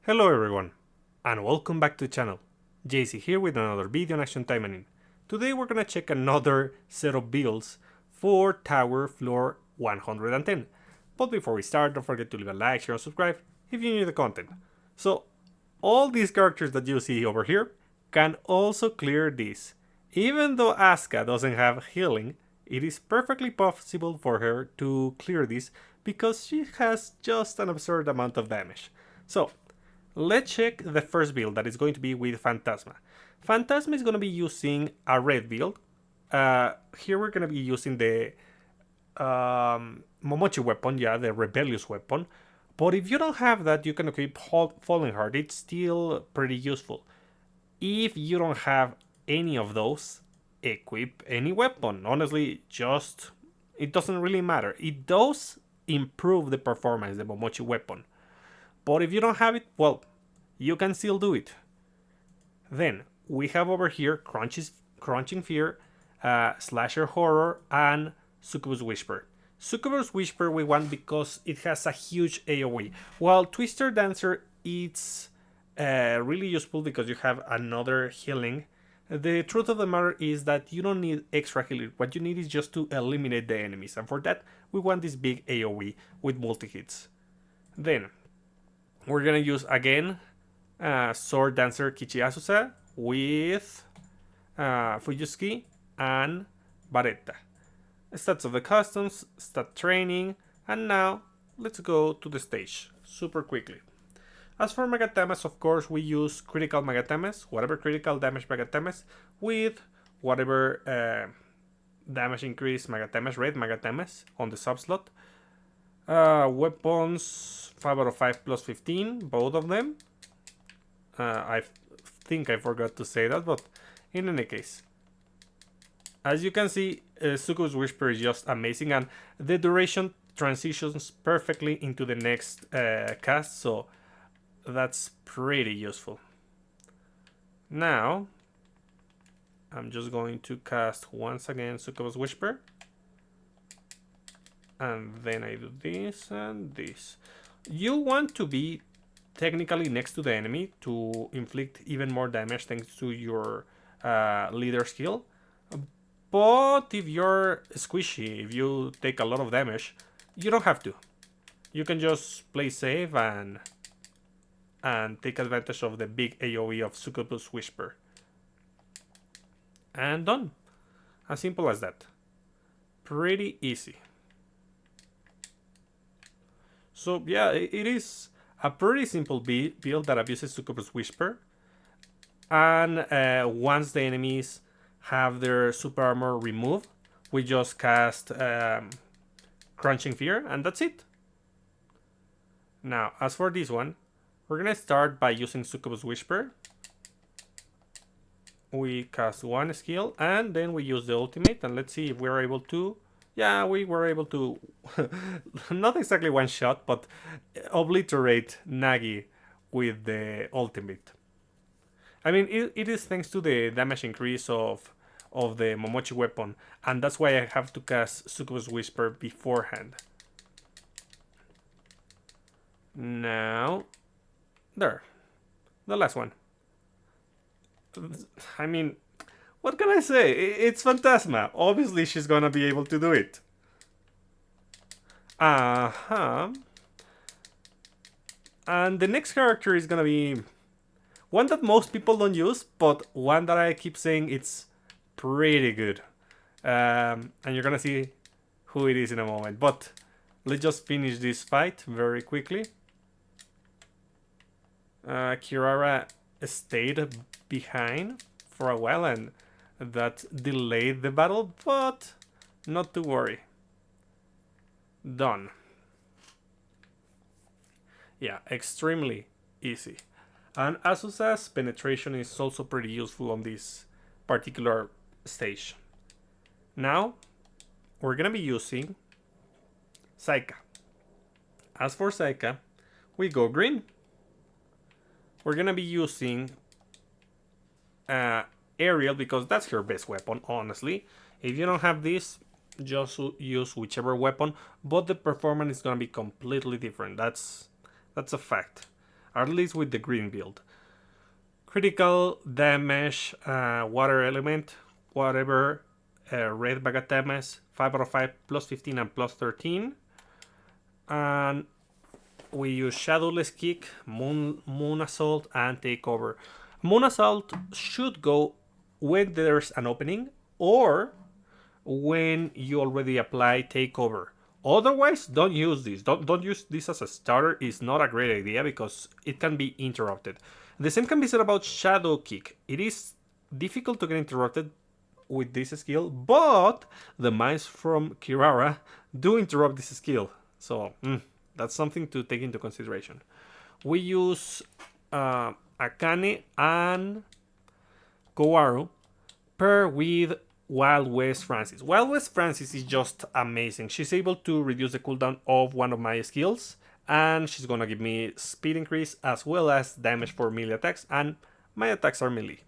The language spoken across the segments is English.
Hello everyone, and welcome back to the channel. JC here with another video on Action Taimanin. Today we're gonna check another set of builds for Tower Floor 110. But before we start, don't forget to leave a like, share, and subscribe if you enjoy the content. So, all these characters that you see over here can also clear this. Even though Asuka doesn't have healing, it is perfectly possible for her to clear this because she has just an absurd amount of damage. So, let's check the first build that is going to be with Fantasma. Fantasma is going to be using a red build. Here we're going to be using the Momochi weapon, yeah, the rebellious weapon. But if you don't have that, you can equip Falling Heart. It's still pretty useful. If you don't have any of those, equip any weapon. Honestly, just it doesn't really matter. It does improve the performance, the Momochi weapon. But if you don't have it, well, you can still do it. Then we have over here Crunching Fear, Slasher Horror, and Succubus Whisper. Succubus Whisper we want because it has a huge AoE, while Twister Dancer it's really useful because you have another healing. The truth of the matter is that you don't need extra healing. What you need is just to eliminate the enemies, and for that we want this big AoE with multi-hits. Then we're gonna use again Sword Dancer Kichi with Fuyusuki and Baretta. Stats of the customs, stat training, and now let's go to the stage super quickly. As for Megatamas, of course, we use critical Megatamas, whatever critical damage Megatamas, with whatever damage increase Megatamas, red Megatamas on the subslot. Weapons 5 out of 5 plus 15, both of them. I think I forgot to say that, but in any case, as you can see, Succubus Whisper is just amazing, and the duration transitions perfectly into the next cast, so that's pretty useful. Now, I'm just going to cast once again Succubus Whisper, and then I do this and this. You want to be technically next to the enemy to inflict even more damage thanks to your leader skill. But if you're squishy, if you take a lot of damage, you don't have to. You can just play safe and take advantage of the big AoE of Succubus Whisper. And done. As simple as that. Pretty easy. So yeah, it is a pretty simple build that abuses Succubus Whisper. And once the enemies have their super armor removed, we just cast Crunching Fear, and that's it. Now, as for this one, we're gonna start by using Succubus Whisper. We cast one skill, and then we use the ultimate, and let's see if we're able to... Yeah, we were able to, not exactly one shot, but obliterate Nagi with the ultimate. I mean, it is thanks to the damage increase of the Momochi weapon, and that's why I have to cast Succubus Whisper beforehand. Now, there, the last one. I mean, what can I say? It's Fantasma. Obviously, she's gonna be able to do it. And the next character is gonna be one that most people don't use, but one that I keep saying it's pretty good. And you're gonna see who it is in a moment. But let's just finish this fight very quickly. Kirara stayed behind for a while, and that delayed the battle, but not to worry. Done. Yeah, extremely easy. And Asuka's penetration is also pretty useful on this particular stage. Now, we're gonna be using Psycha. As for Psycha, we go green. We're gonna be using Aerial because that's her best weapon, honestly. If you don't have this, just use whichever weapon, but the performance is gonna be completely different. That's a fact. at least with the green build. Critical damage, water element, whatever, red bagatelmes, 5 out of 5, plus 15 and plus 13. And we use Shadowless Kick, Moon Assault, and Takeover. Moon Assault should go when there's an opening or when you already apply Takeover. Otherwise, don't use this. Don't use this as a starter. It's not a great idea because it can be interrupted. The same can be said about Shadow Kick. It is difficult to get interrupted with this skill, but the mines from Kirara do interrupt this skill. So that's something to take into consideration. We use Akane and Kowaru paired with Wild West Francis. Wild West Francis is just amazing. She's able to reduce the cooldown of one of my skills, and she's gonna give me speed increase as well as damage for melee attacks, and my attacks are melee.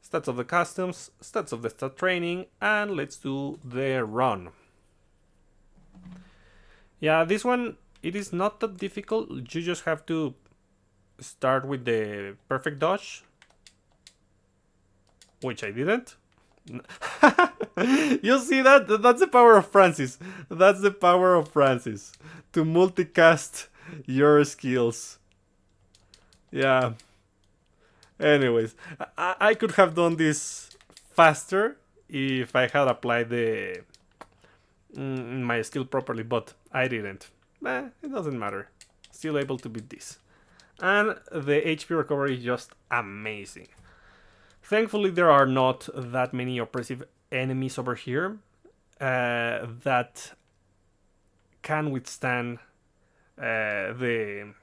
Stats of the customs, stats of the stat training, and let's do the run. Yeah, this one, it is not that difficult. You just have to start with the perfect dodge, which I didn't. You see that? That's the power of Francis. That's the power of Francis. To multicast your skills. Yeah. Anyways, I could have done this faster if I had applied the my skill properly, but I didn't. It doesn't matter. Still able to beat this. And the HP recovery is just amazing. Thankfully, there are not that many oppressive enemies over here that can withstand the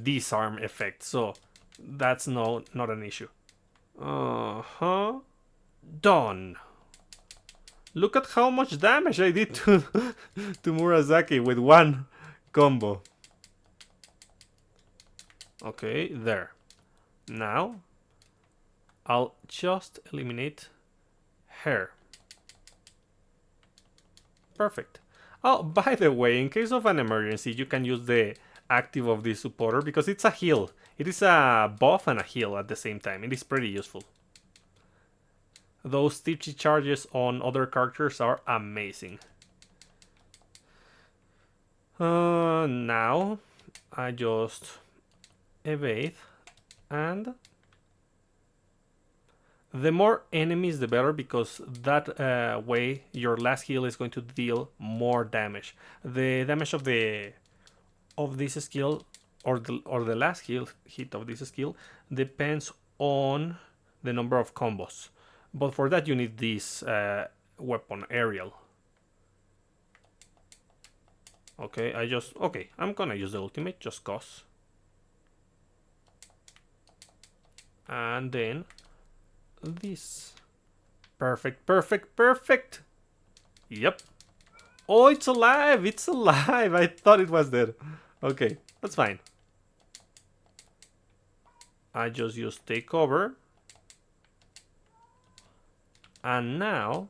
disarm effect, so that's not an issue. Done. Look at how much damage I did to Murasaki with one combo. Okay, there. Now, I'll just eliminate her. Perfect. Oh, by the way, in case of an emergency, you can use the active of this supporter because it's a heal. It is a buff and a heal at the same time. It is pretty useful. Those tipsy charges on other characters are amazing. Now, I just evade. And the more enemies the better, because that way your last heal is going to deal more damage. The damage of this skill or the last hit of this skill depends on the number of combos. But for that you need this weapon, aerial. Okay, I'm gonna use the ultimate just cause. And then this. Perfect, perfect, perfect. Yep. Oh, it's alive. It's alive. I thought it was dead. Okay, that's fine. I just use takeover. And now,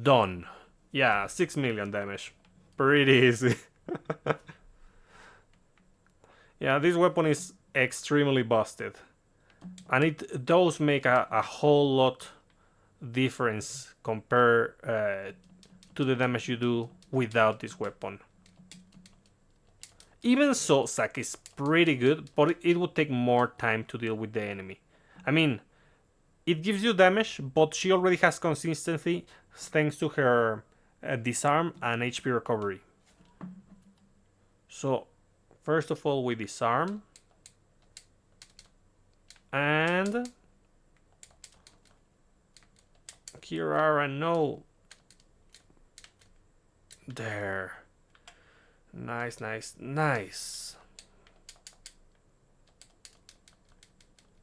done. Yeah, 6 million damage. Pretty easy. Yeah, this weapon is extremely busted. And it does make a whole lot difference compared to the damage you do without this weapon. Even so, Psycha is pretty good, but it would take more time to deal with the enemy. I mean, it gives you damage, but she already has consistency thanks to her disarm and HP recovery. So, first of all, we disarm. And Kirara, no. There. Nice, nice, nice.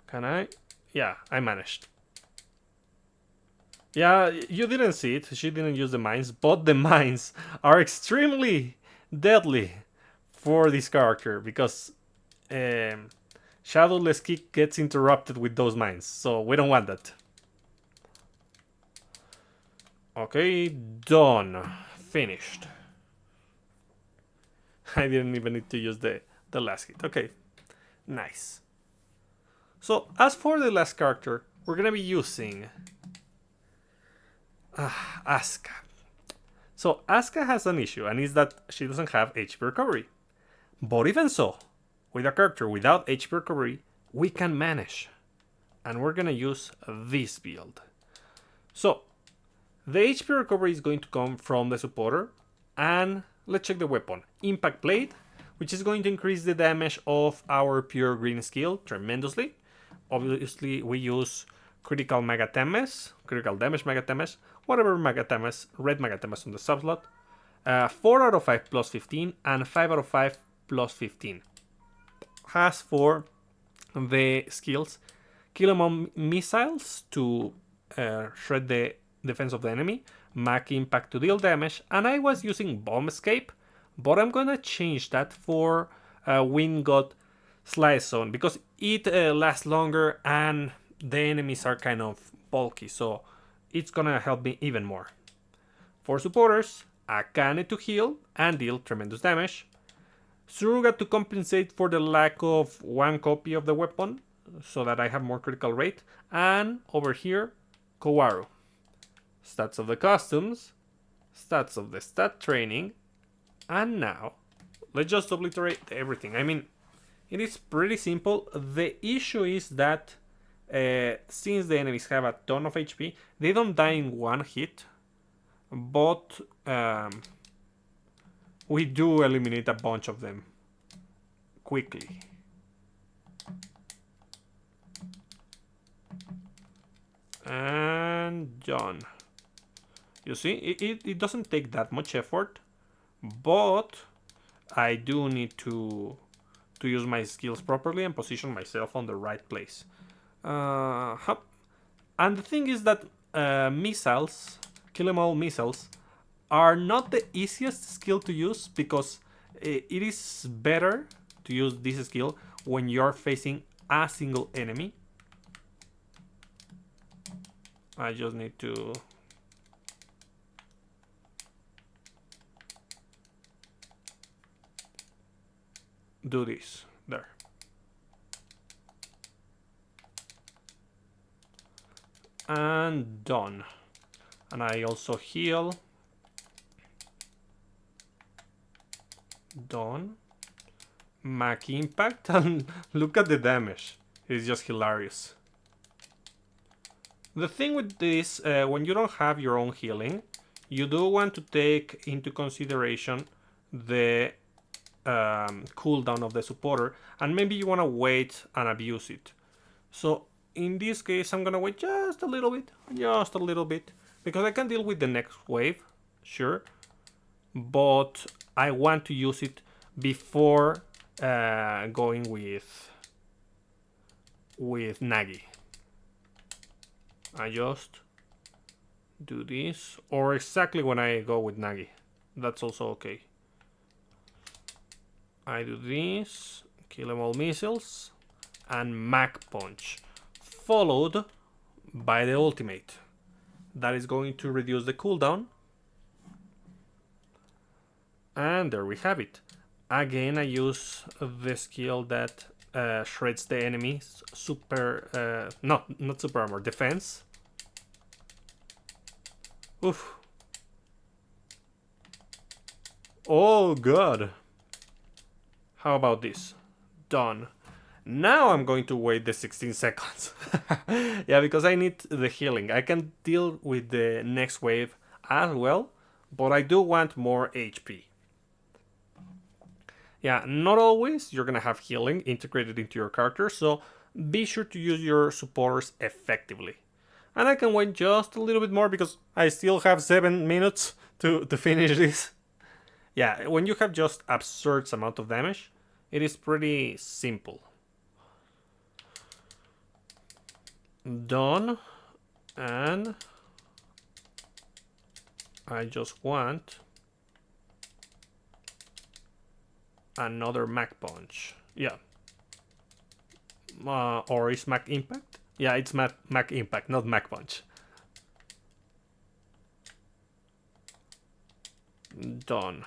Can I? Yeah, I managed. Yeah, you didn't see it. She didn't use the mines, but the mines are extremely deadly for this character because Shadowless Kick gets interrupted with those mines, so we don't want that. Okay, done. Finished. I didn't even need to use the last hit. Okay, nice. So as for the last character, we're gonna be using Asuka. So Asuka has an issue, and is that she doesn't have HP recovery. But even so, with a character without HP recovery, we can manage. And we're gonna use this build. So, the HP recovery is going to come from the supporter. And let's check the weapon. Impact Blade, which is going to increase the damage of our pure green skill tremendously. Obviously, we use critical Magatemes, critical damage Magatemes, whatever Magatemes, red Magatemes on the subslot. 4 out of 5 plus 15 and 5 out of 5 plus 15. As for the skills, kill 'em all missiles to shred the defense of the enemy, Mag Impact to deal damage, and I was using Bomb Escape, but I'm gonna change that for Wind God Slice Zone because it lasts longer and the enemies are kind of bulky, so it's gonna help me even more. For supporters, Akane to heal and deal tremendous damage, Suruga to compensate for the lack of one copy of the weapon, so that I have more critical rate, and over here, Kowaru. Stats of the costumes, stats of the stat training, and now, let's just obliterate everything. I mean, it is pretty simple. The issue is that since the enemies have a ton of HP, they don't die in one hit, but we do eliminate a bunch of them quickly. And done. You see, it doesn't take that much effort, but I do need to use my skills properly and position myself on the right place. And the thing is that missiles, kill 'em all missiles, are not the easiest skill to use because it is better to use this skill when you're facing a single enemy. I just need to do this there. And done. And I also heal. Done. Mag Impact, and look at the damage. It's just hilarious. The thing with this, when you don't have your own healing, you do want to take into consideration the cooldown of the supporter, and maybe you want to wait and abuse it. So in this case, I'm gonna wait just a little bit, because I can deal with the next wave, sure, but I want to use it before going with Nagi. I just do this, or exactly when I go with Nagi. That's also okay. I do this, kill 'em all missiles, and Mag Punch, followed by the ultimate. That is going to reduce the cooldown. And there we have it. Again, I use the skill that shreds the enemy's super... not super armor, defense. Oof. Oh god. How about this? Done. Now I'm going to wait the 16 seconds. Yeah, because I need the healing. I can deal with the next wave as well, but I do want more HP. Yeah, not always you're gonna have healing integrated into your character, so be sure to use your supporters effectively. And I can wait just a little bit more because I still have 7 minutes to finish this. Yeah, when you have just absurd amount of damage, it is pretty simple. Done. And I just want another Mag Punch. Yeah. Or is Mag Impact? Yeah, it's Mag Impact, not Mag Punch. Done.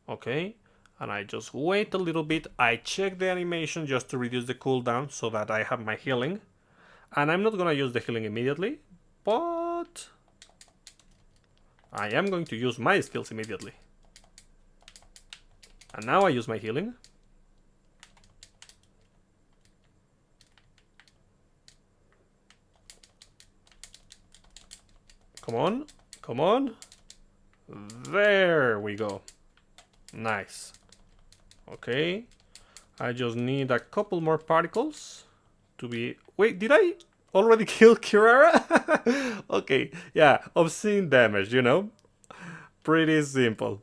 Okay, and I just wait a little bit. I check the animation just to reduce the cooldown so that I have my healing. And I'm not gonna use the healing immediately, but I am going to use my skills immediately. And now I use my healing. Come on, come on. There we go. Nice. Okay. I just need a couple more particles to be... Wait, did I already kill Kirara? Okay, yeah, obscene damage, you know? Pretty simple.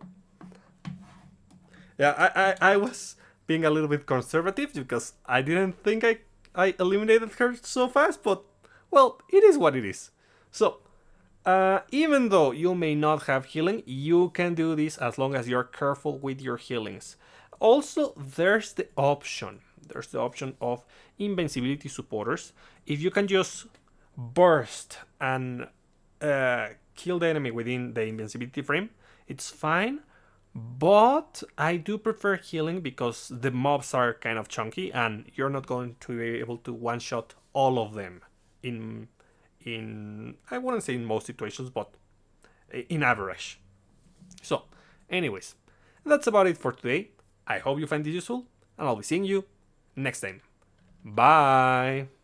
Yeah, I was being a little bit conservative because I didn't think I eliminated her so fast, but, well, it is what it is. So, even though you may not have healing, you can do this as long as you're careful with your healings. Also, there's the option. There's the option of invincibility supporters. If you can just burst and kill the enemy within the invincibility frame, it's fine. But I do prefer healing because the mobs are kind of chunky and you're not going to be able to one-shot all of them in I wouldn't say in most situations, but in average. So, anyways, that's about it for today. I hope you find this useful, and I'll be seeing you next time. Bye!